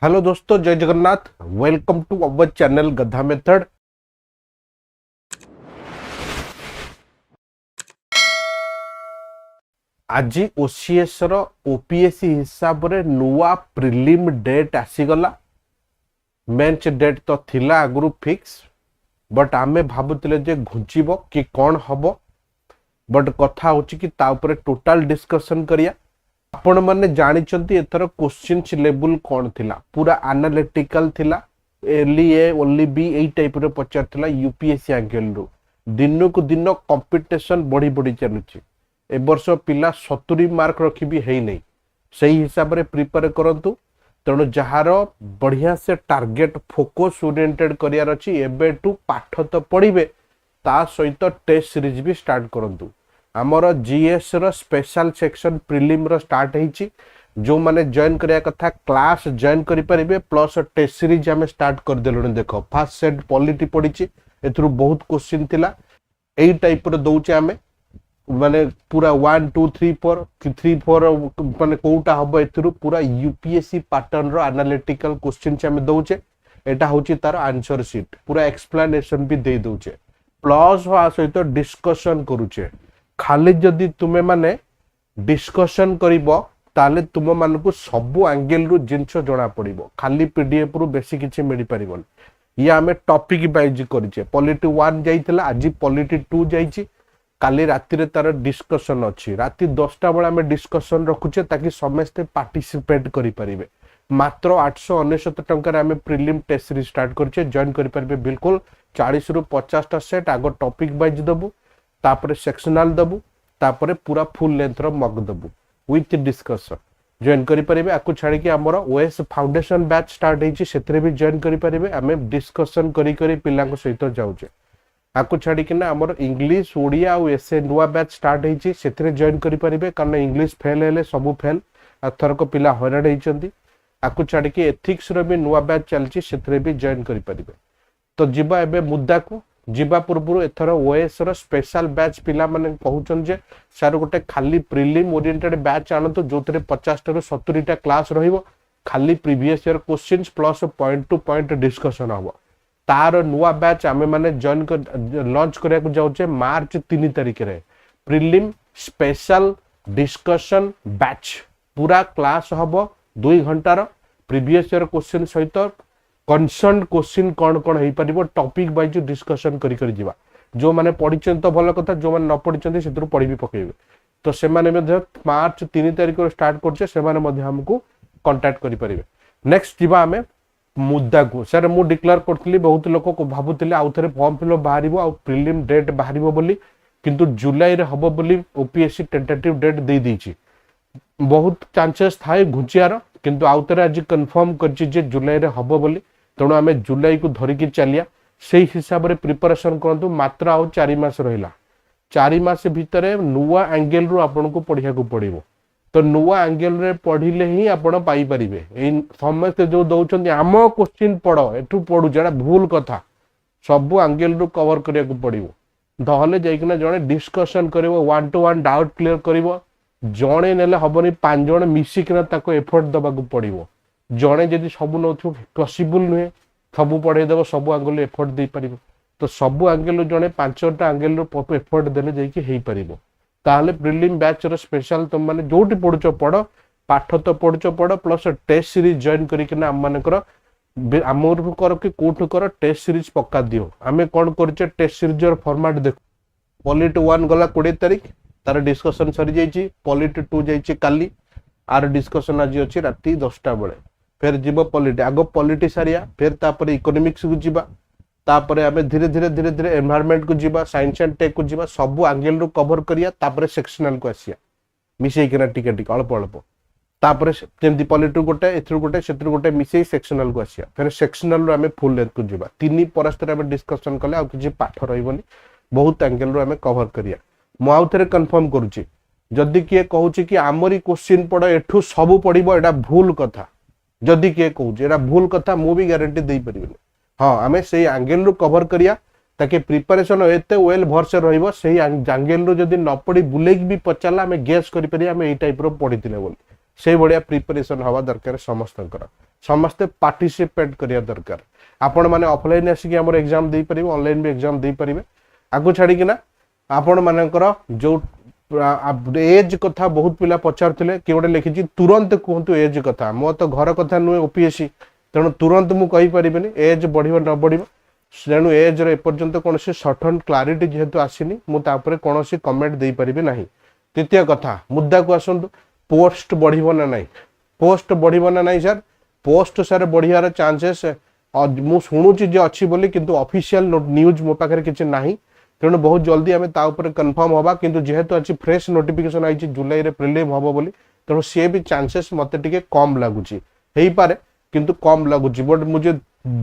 Hello दोस्तों, Jai Jagannath. Welcome to our channel Gadha method. आज OCS रो ओपीएससी हिसाब रे नुआ प्रिलिम डेट आसीगला। मेंस डेट तो थिला आगु फिक्स, बट आमे भाबुतिले जे घुंचीबो कि कौन हबो। बट कथा होची कि ता ऊपर टोटल डिस्कशन करिया। आपण माने जानिचंती एथर क्वेश्चंस लेवल कौन थिला, पूरा एनालिटिकल थिला। Eli A only B AE type रे पचार थिला यूपीएससी एंगल रो। दिन को दिन कंपटीशन बढ़ी बढ़ी चलुची। ए वर्ष पिला 70 मार्क रखी भी है नहीं, सही हिसाब रे प्रिपेयर करंतु। तेणु जार बढ़िया से टार्गेट फोकस ओरिएंटेड करियार अछि, एबेटू पाठ तो पढ़िबे, ता सहित टेस्ट सीरीज भी स्टार्ट करंतु। आमर जीएस रो स्पेशल सेक्शन प्रिलिम रो स्टार्ट होईची। जो माने जॉइन करिया कथा क्लास जॉइन करि परिबे, प्लस टेस्ट सीरीज हमें स्टार्ट कर देलुन। देखो फर्स्ट सेट पॉलिटी पढ़ीची, एथरु बहुत क्वेश्चन थिला। एई टाइप रो दउचे हमें माने पूरा 1 2 3 4 3 4 माने कोउटा हबो, एथरु पूरा यूपीएससी पैटर्न रो एनालिटिकल क्वेश्चन हमें दउचे। एटा होची तार आंसर शीट, पूरा एक्सप्लेनेशन भी दे दउचे, प्लस आ सहित डिस्कशन करूचे। खाली जदि तुमे माने डिस्कशन करिवो ताले तुम मानकु सबु एंगल रु जिंस जणा पड़िबो। खाली पीडीएफ रु बेसी किछि मिलि परिबोन। या हमें टॉपिक वाइज करिचे। पॉलिटी 1 जाइतला, आज पॉलिटी 2 जाइची। काली राति रे तार डिस्कशन अछि। राति 10टा बेला हमें डिस्कशन रखुचे ताकि समस्त पार्टिसिपेट करि परिबे। मात्र 899 टंका रे हमें प्रीलिम टेस्ट सीरीज स्टार्ट करिचे। जॉइन करि परिबे बिल्कुल। 40 रु 50 टा सेट आगो टॉपिक वाइज दबु, तापरे सेक्शनल दबु, तापरे पूरा फुल लेंथ रो मग दबु विथ डिस्कशन। जॉइन करि परिबे। आकु छाडी कि हमर ओएस फाउंडेशन बैच स्टार्ट हेची, सेतरे भी जॉइन करि परिबे। हमें डिस्कशन करि करि पिलांको सहित जाउचे। आकु छाडी कि ना हमर इंग्लिश ओडिया और एसए नुवा बैच स्टार्ट हेची, सेतरे जॉइन करि परिबे। कारण इंग्लिश फेल हेले सबु फेल, अथरको पिला हराड हेचंती। आकु छाडी कि एथिक्स रो भी नुवा बैच चलची, सेतरे भी जॉइन करि परिबे। तो जिबा एबे मुद्दा को जीवा पूर्व एथर ओएस रो स्पेशल बैच पिला माने कहउछन जे सर गोटे खाली प्रीलिम ओरिएंटेड बैच आनतो, जोतरे 50 टा 70 टा क्लास रहिबो। खाली previous year questions plus point two point discussion हबो। तार नुआ बैच आमे माने जॉइन लॉन्च करिया को जाउचे मार्च 3 तारिख रे। प्रीलिम स्पेशल डिस्कशन बैच पूरा क्लास हबो 2 घंटा रो। प्रीवियस ईयर क्वेश्चन सहित कनसर्न क्वेश्चन कौन कौन हो पार टॉपिक वाइज डिस्कशन करी जीवा। जो माने पढ़िचन तो भल कथा, जो माने न पढ़िचन से पढ़ी भी पकेबे। तो से माने मार्च 3 तारिख को स्टार्ट करछे, से माने मध्ये हमको कांटेक्ट करि परिबे। नेक्स्ट जीवा हमें मुद्दा को। सर मु डिक्लेयर करथली, बहुत लोक को भाबुथिले आउ थरे फॉर्म फिलअप बाहरिबो आ प्रीलिम डेट बाहरिबो बोली, किंतु जुलाई रे हबो बोली ओपीएससी टेंटेटिव डेट दे दीची। बहुत चांसेस थाए घुचियार, किंतु आउ थरे आज कंफर्म करछि जे जुलाई रे हबो बोली। तेणु आम जुलाई को धरिकी चलिया, से हिसाब रे प्रिपरेशन करंतु। मात्र आउ 4 मास रहिला। 4 मास भितरे नुआ एंगल रु आपन को पढ़िया को पड़िबो। तो नुआ एंगल रे पढ़िले ही आपण पाई परिबे। ए समस्त जो दउचंदी आम क्वेश्चन पढ़ो, एठु पढ़ु जेडा भूल कथा। सब एंगल रु कवर करिया को पड़िबो। दहले जाइकना जणे डिस्कशन करिवो, 1 टू 1 डाउट क्लियर करिवो। जणे नेले हबनी 5 जण मिसिकना ताको एफर्ट दबा को पड़िबो। जणे जदि सब नथु पॉसिबल नुहे, सब पढ़े देव, सब एंगल एफर्ट दे पारिबो। तो सब एंगल जणे 5टा एंगल एफर्ट देले जाइकि हेई पारिबो। ताहले प्रीलिम बैच रो स्पेशल तुम माने जोटी पढुचो पढ, पाठ तो पढुचो पढ, प्लस टेस्ट सीरीज जॉइन करिकना हम मानकर आमर कर कि कोठु कर टेस्ट सीरीज पक्का दियो। आमे कोन करचे टेस्ट सीरीज रो फॉर्मेट देखो। पॉलिटी 1 गला 20 तारिख, तार डिस्कशन सरी जाइची। पॉलिटी 2 जाइची काली, आर डिस्कशन आज अछि राती 10टा बेले। फिर जीव पॉलिटी, आगो पॉलिटी सारिया, फिर तापर इकोनॉमिक्स को जीवा, तापर आमे धीरे धीरे धीरे धीरे एनवायरनमेंट को जीवा, साइंस एंड टेक को जीवा। सब एंगल रो कवर करिया, तापर सेक्शनल को आसिया मिसई केना टिके टिके अल्प अल्प। तापर जेंति पॉलिटी गोटे, एथरु गोटे, सेथरु गोटे मिसई सेक्शनल को आसिया। फिर सेक्शनल रो आमे फुल लेंथ को जीवा। 3 परस्पर आमे डिस्कशन कले आ किछि पाठ रहिबोनी, बहुत एंगल रो आमे कवर करिया। मु आउ थरे कंफर्म करूची, जदि किए कहूची कि आमरी क्वेश्चन पढ़ एठु सब पढ़िबो, एटा भूल कथा। जदि किए कहूँ एटा भूल कथा, मु भी गारंटी दे परिबेनी। हाँ, आमे सेही एंगल रु कवर करिया ताकि प्रिपरेशन एते वेल भरसे रहइबो। सेही एंगल रु जदि न पढ़ी बुलेक भी पचाला, आमे गेस करि परिया आमे एई टाइप रो पढ़ितिले बोली। सेही बढिया प्रिपरेशन हवा दरकार समस्तकर। समस्ते पार्टिसिपेट करिया दरकार आपण माने ऑफलाइन आसी कि हमर एग्जाम दे परिबे ऑनलाइन भी एग्जाम दे परिबे आगु छाड़ी कि ना आपण मानकर जो एज कथा बहुत पिला पचारथिले कि गोटे लिखिछि तुरंत कहतु एज कथा मो तो घर कथा नुहे ओपीएससी तेणु तुरंत मु कहि परिबेनी एज बढ़िबो न बढ़िबो तेणु एज रे पर्यंत कोनोसी सर्टन क्लारिटी जेहेतु आसीनी मु तापरे कोनोसी कमेंट दे परिबे नाही। तृतीय कथा मुद्दा को आसंतु पोस्ट बढ़िबो ना नाही पोस्ट बढ़िबो ना नाही सर पोस्ट सर बढ़ियार चांसेस मु सुनुची जे अछि बोली किंतु ऑफिशियल न्यूज मो पाखरे किछि नाही तेणु बहुत जल्दी आम कन्फर्म हवा किंतु जेहेतु अच्छी फ्रेश नोटिफिकेशन आई जुलाई रे प्रिलिम हम बोली तेणु सी भी चांसेस मत टे कम लगुच पारे किंतु कम लगुच बट मुझे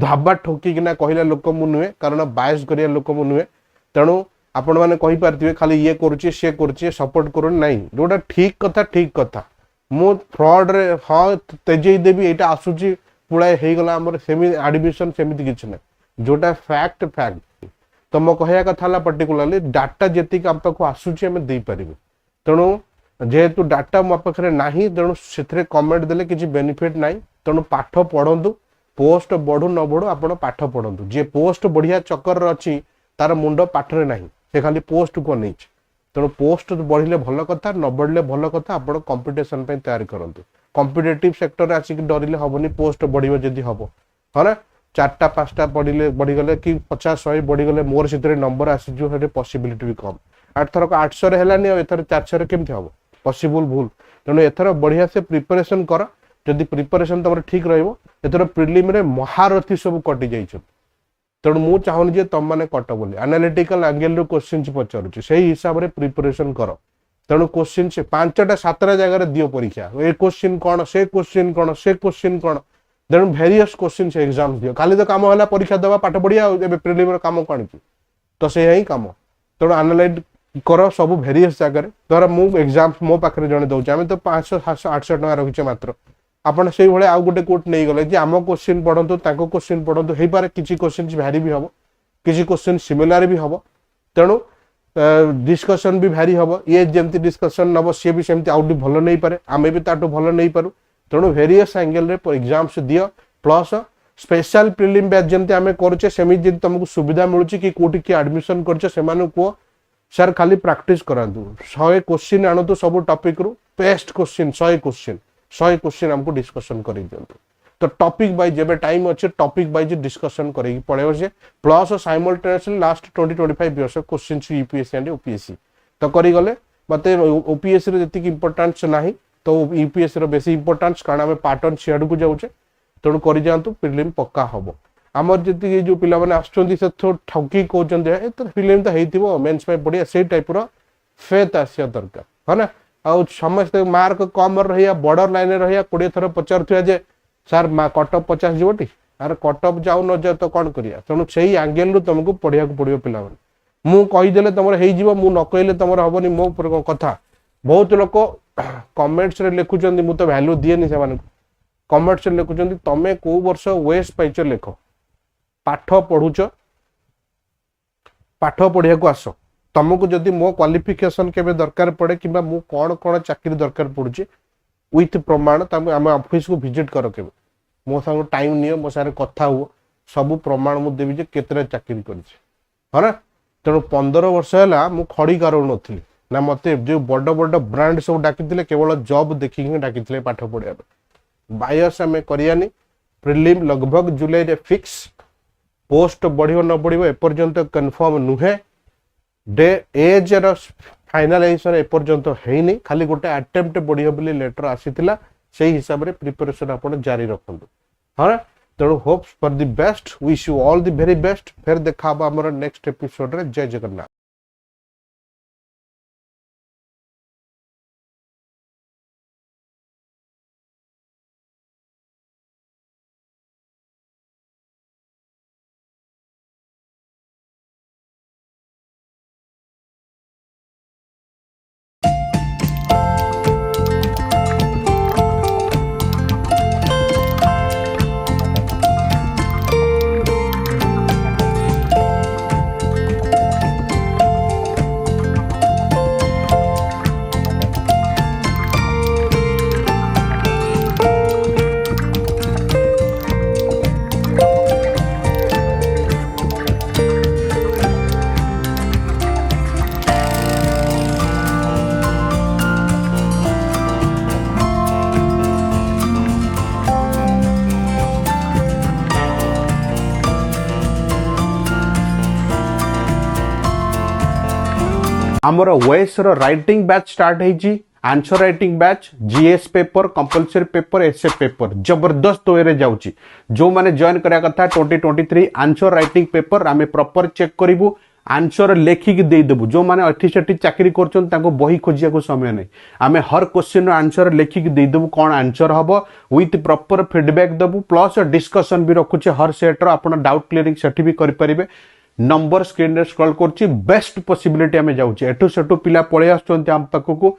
धाबा ठोकिना कहला लोक मु नुहे कारण बायस करिया लोक मु नुहे तेणु आपण मैंने कहि पारथिबे खाली ये करूची से करूची सपोर्ट करू नहीं जोटा ठीक कथा मु फ्रॉड रे हाँ तेजई देवी एटा आसुची पुळाए हे गला हमर सेमी एडमिशन सेमिति किछ नै जोटा फैक्ट तो मो कहया कथा पर्टिकुलरली डाटा जेति हम पाखु आसुची हमें दे परिबे तेणु जेहेतु डाटा मो पाखरे नाही तेणु सेथरे कमेंट देले किछि बेनिफिट नाही तेणु पाठ पढंतु पोस्ट बढ़ू न बढ़ू आपण पाठ पढंतु जे पोस्ट बढ़िया चक्कर अछि तार मुंड पाठरे नाही से खाली पोस्ट को नहीं तेणु पोस्ट बढ़िले भल कथा न बढ़ले भल कथा आपण कंपटीशन पे तैयारी करंतु कॉम्पिटिटिव सेक्टर आसिक डरिले हबनी पोस्ट बढ़िबो जदी हबो ह ना 4टा 5टा पढ़िले बढ़ी गले कि 50-100 बढ़ी गले मोर सितरे नंबर आसी जो हेटे पॉसिबिलिटी भी कम 8 थरक 800 रे हेलानी एथर 400 रे केमथि हबो पॉसिबल भूल तेणु एथर बढ़िया से प्रिपरेशन कर जदि प्रिपरेशन तमर ठीक रहइबो एथर प्रिलिम रे महारथी सब कटि जाइछ तेणु मु चाहूनी जे तुम माने कट बोली एनालिटिकल एंगल रो क्वेश्चंस पचारुची सेही हिसाब रे प्रिपरेशन कर तेणु क्वेश्चन से 5टा 7टा जगह रे दियो परीक्षा ए क्वेश्चन कोन से क्वेश्चन कोन से क्वेश्चन कोन देन वेरियस क्वेश्चन से एग्जाम दियो खाली तो काम होला परीक्षा देवा पाठ पढ़िया एबे प्रिलिम रो काम कोन की तो से ही काम तेणु एनालाइज कर सब वेरियस जगह धर मु एग्जाम मो पाखरे जणे दउछ आमे तो 500 700 800 टका रखिचे मात्र आपण सेही भले आ गुटे कोट नै गले जे आम क्वेश्चन पढंतु ताको क्वेश्चन पढंतु हेई पारे किछि क्वेश्चन भ्यारी भी हबो किछि क्वेश्चन सिमिलर भी हबो तेणु डिस्कशन भी भारी हबो ये जेमति डिस्कशन नबो से भी सेमति आउट भलो नै पारे आमे भी ताटो भलो नै पारु तेणु वेरियस एंगल रे एग्जाम्स दियो प्लस स्पेशल प्रिलिम बैच जेमति आमे करूचे सेमि जे तुमको सुविधा मिलुची कि कोठी की एडमिशन करछे सेमानु को सर खाली प्रैक्टिस करांतु 100 क्वेश्चन आनतु सब टॉपिक रु बेस्ट क्वेश्चन 100 क्वेश्चन हमको डिस्कशन करि दियंतु तो टॉपिक वाइज जेबे टाइम अच्छे टॉपिक वाइज डिस्कशन करेगी पड़े से plus simultaneously last 20-25 years question UPSC and UPSC तो करी गले मते ओपीएससी रे जति इंपोर्टेंस नाही तो यूपीएससी रो बेसी इंपोर्टेंस कारण हम पैटर्न शेड को जाउचे तेणु करि जानतु प्रिलिम पक्का हबो हमर जति जो पिला माने आछंती से ठकी कहउचंदी ए तो प्रिलिम तो हेतिबो मेंस पे बढ़िया से टाइप रो फेथ आसिया दरकार है ना आ समस्त मार्क कम रहिया बॉर्डर लाइन रहिया 20 थर पचारथिया जे सर कटअप 50 जीवटी आर कटअप जाऊ न जाए तो कौन करिया तेणु से एंगल रु तुमको पढ़िया पड़ो पिला मु कहीदेले तुम हो मु न कहले तुम हेनी मो कथा बहुत लोक कमेंट्स रे लिखुचंदी मु तो वैल्यू दिएनी से माने कमेंट्स रे लिखुचंदी तमे को वर्ष वेस्ट पाइछ लेख पाठ पढुच पाठ पढ़िया को आस तुमको जदि मो क्वालिफिकेशन केबे दरकार पड़े किबा मु कोन कोन चाकरी दरकार पड़ुची विथ प्रमाण आम ऑफिस को विजिट कर के मो संग टाइम नियो मो सारे कथा हो सब प्रमाण मु देबी जे केतरे चाकरी करिछि है ना तेणु 15 वर्ष है मु खड़ी करू नथिली ना मते जो बड़ बड़ ब्रांड सब डाकिथिले केवल जॉब देखिक डाकिथिले पाठ पढ़िया बायस आम करियानी प्रिलिम लगभग जुलाई रे फिक्स पोस्ट बढ़ियो न बढ़ियो एपर्यंत कंफर्म नुहे डे एज रो फाइनलाइजेशन एपर्यंत हेनी खाली गोटे अटेम्प्ट बढ़िया बोली लेटर आसीथिला सेही हिसाब रे प्रिपरेशन आपण जारी रखंतु हां तेणु hopes for the best wish you all the very best फिर देखा हमर नेक्स्ट एपिसोड रे जय जगन्नाथ। आमर ओएस रो राइटिंग बैच स्टार्ट है answer writing batch GS paper compulsory paper essay paper जबरदस्त वे जाऊँगी जो मैंने जॉइन करा कथा 2023 आंसर राइटिंग पेपर आम प्रॉपर चेक करूँ आंसर लेखिक देदेबू जो मैंने अठी चाकरी कर बही खोजा को समय नहीं आम हर क्वेश्चन आंसर लेखिक देदेबू कौन आंसर हम with proper feedback Debu plus discussion भी रखुचे हर सेट्र आप डाउट क्लीयरिंग सेठी भी करेंगे नंबर स्क्रीन रे स्क्रॉल करछि बेस्ट पॉसिबिलिटी आम जाऊँ एठू सेठू पिला पलि आम पाखक